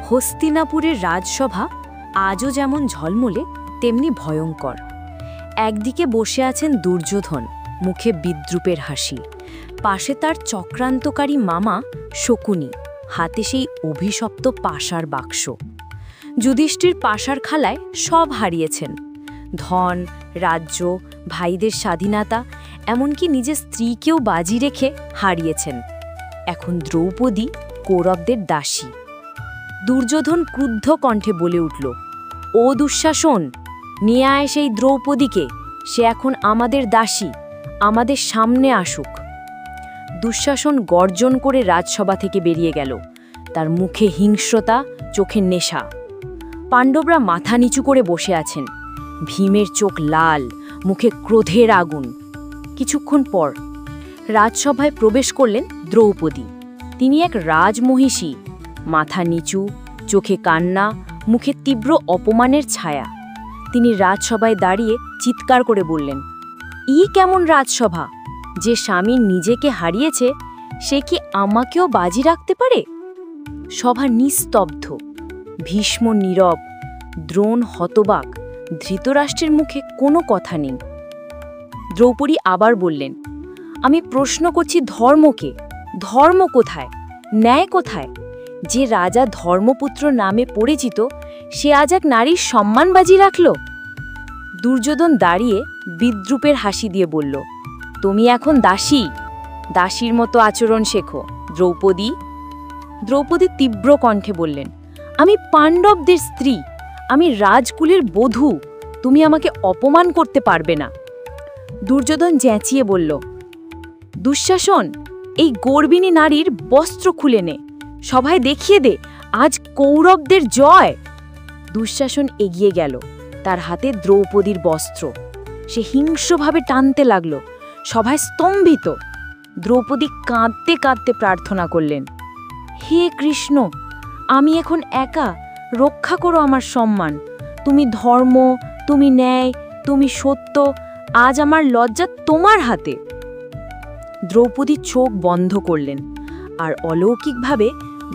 হস্তিনাপুরের রাজসভা আজও যেমন ঝলমলে তেমনি ভয়ঙ্কর। একদিকে বসে আছেন দুর্যোধন, মুখে বিদ্রূপের হাসি। পাশে তার চক্রান্তকারী মামা শকুনি, হাতে সেই অভিশপ্ত পাশার বাক্স। যুধিষ্ঠির পাশার খালায় সব হারিয়েছেন, ধন, রাজ্য, ভাইদের স্বাধীনতা, এমনকি নিজের স্ত্রীকেও বাজি রেখে হারিয়েছেন। এখন দ্রৌপদী কৌরবদের দাসী। দুর্যোধন ক্রুদ্ধ কণ্ঠে বলে উঠল, ও দুঃশাসন, নিয়ে আয় সেই দ্রৌপদীকে, সে এখন আমাদের দাসী, আমাদের সামনে আসুক। দুঃশাসন গর্জন করে রাজসভা থেকে বেরিয়ে গেল, তার মুখে হিংস্রতা, চোখে নেশা। পাণ্ডবরা মাথা নিচু করে বসে আছেন, ভীমের চোখ লাল, মুখে ক্রোধের আগুন। কিছুক্ষণ পর রাজসভায় প্রবেশ করলেন দ্রৌপদী। তিনি এক রাজমহিষী, মাথা নিচু, চোখে কান্না, মুখে তীব্র অপমানের ছায়া। তিনি রাজসভায় দাঁড়িয়ে চিৎকার করে বললেন, ই কেমন রাজসভা! যে স্বামী নিজেকে হারিয়েছে সে কি আমাকেও বাজি রাখতে পারে? সভা নিস্তব্ধ, ভীষ্ম নীরব, দ্রোণ হতবাক, ধৃতরাষ্ট্রের মুখে কোনো কথা নেই। দ্রৌপদী আবার বললেন, আমি প্রশ্ন করছি ধর্মকে, ধর্ম কোথায়, ন্যায় কোথায়? যে রাজা ধর্মপুত্র নামে পরিচিত সে আজ এক নারীর সম্মান বাজি রাখল। দুর্যোধন দাঁড়িয়ে বিদ্রূপের হাসি দিয়ে বলল, তুমি এখন দাসী, দাসীর মতো আচরণ শেখো দ্রৌপদী। দ্রৌপদী তীব্র কণ্ঠে বললেন, আমি পাণ্ডবদের স্ত্রী, আমি রাজকুলের বধূ, তুমি আমাকে অপমান করতে পারবে না। দুর্যোধন চেঁচিয়ে বলল, দুঃশাসন, এই গর্বিণী নারীর বস্ত্র খুলে নে, সবাই দেখিয়ে দে আজ কৌরবদের জয়। দুঃশাসন এগিয়ে গেল, তার হাতে দ্রৌপদীর বস্ত্র। সে হিংস্রভাবে টানতে লাগল, সবাই স্তম্ভিত। দ্রৌপদী কাঁদতে কাঁদতে প্রার্থনা করলেন, হে কৃষ্ণ, আমি এখন একা, রক্ষা করো আমার সম্মান। তুমি ধর্ম, তুমি ন্যায়, তুমি সত্য, আজ আমার লজ্জা তোমার হাতে। দ্রৌপদী চোখ বন্ধ করলেন, আর অলৌকিকভাবে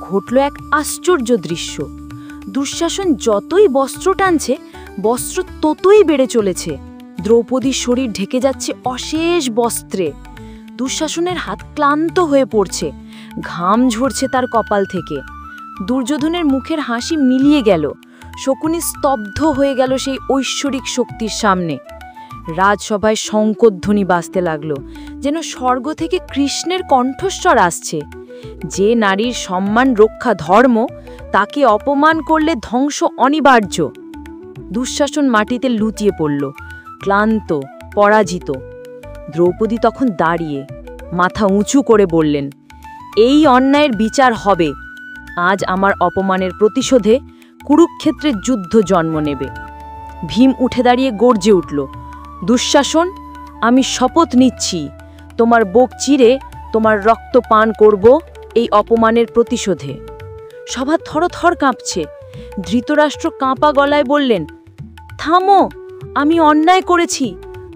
ঘটল এক আশ্চর্য দৃশ্য। দুঃশাসন যতই বস্ত্র টানছে, বস্ত্র ততই বেড়ে চলেছে। দ্রৌপদীর শরীর ঢেকে যাচ্ছে অশেষ বস্ত্রে। দুঃশাসনের হাত ক্লান্ত হয়ে পড়ছে, ঘাম ঝরছে তার কপাল থেকে। দুর্যোধনের মুখের হাসি মিলিয়ে গেল, শকুনি স্তব্ধ হয়ে গেল সেই ঐশ্বরিক শক্তির সামনে। রাজসভায় শঙ্খধ্বনি বাজতে লাগল, যেন স্বর্গ থেকে কৃষ্ণের কণ্ঠস্বর আসছে। যে নারীর সম্মান রক্ষা ধর্ম, তাকে অপমান করলে ধ্বংস অনিবার্য। দুঃশাসন মাটিতে লুটিয়ে পড়ল, ক্লান্ত, পরাজিত। দ্রৌপদী তখন দাঁড়িয়ে মাথা উঁচু করে বললেন, এই অন্যায়ের বিচার হবে। আজ আমার অপমানের প্রতিশোধে কুরুক্ষেত্রের যুদ্ধ জন্ম নেবে। ভীম উঠে দাঁড়িয়ে গর্জে উঠল, দুঃশাসন, আমি শপথ নিচ্ছি, তোমার বুক চিরে তোমার রক্ত পান করব এই অপমানের প্রতিশোধে। সভা থরথর কাঁপছে। ধৃতরাষ্ট্র কাঁপা গলায় বললেন, থামো, আমি অন্যায় করেছি।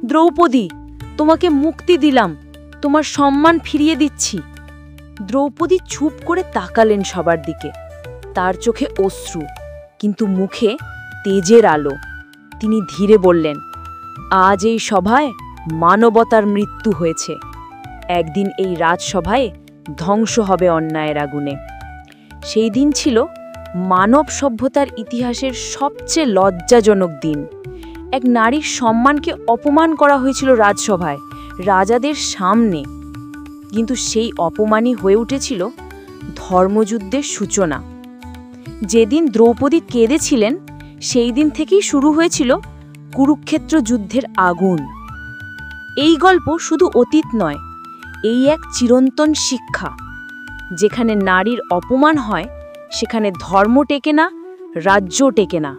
দ্রৌপদী, তোমাকে মুক্তি দিলাম, তোমার সম্মান ফিরিয়ে দিচ্ছি। দ্রৌপদী চুপ করে তাকালেন সবার দিকে, তার চোখে অশ্রু, কিন্তু মুখে তেজের আলো। তিনি ধীরে বললেন, আজ এই সভায় মানবতার মৃত্যু হয়েছে, একদিন এই রাজসভায় ধ্বংস হবে অন্যায়ের আগুনে। সেই দিন ছিল মানব সভ্যতার ইতিহাসের সবচেয়ে লজ্জাজনক দিন। এক নারীর সম্মানকে অপমান করা হয়েছিল রাজসভায়, রাজাদের সামনে। কিন্তু সেই অপমানই হয়ে উঠেছিল ধর্মযুদ্ধের সূচনা। যেদিন দ্রৌপদী কেঁদেছিলেন, সেই দিন থেকেই শুরু হয়েছিল কুরুক্ষেত্র যুদ্ধের আগুন। এই গল্প শুধু অতীত নয়, এই এক চিরন্তন শিক্ষা। যেখানে নারীর অপমান হয়, সেখানে ধর্ম টেকে না, রাজ্য টেকে না।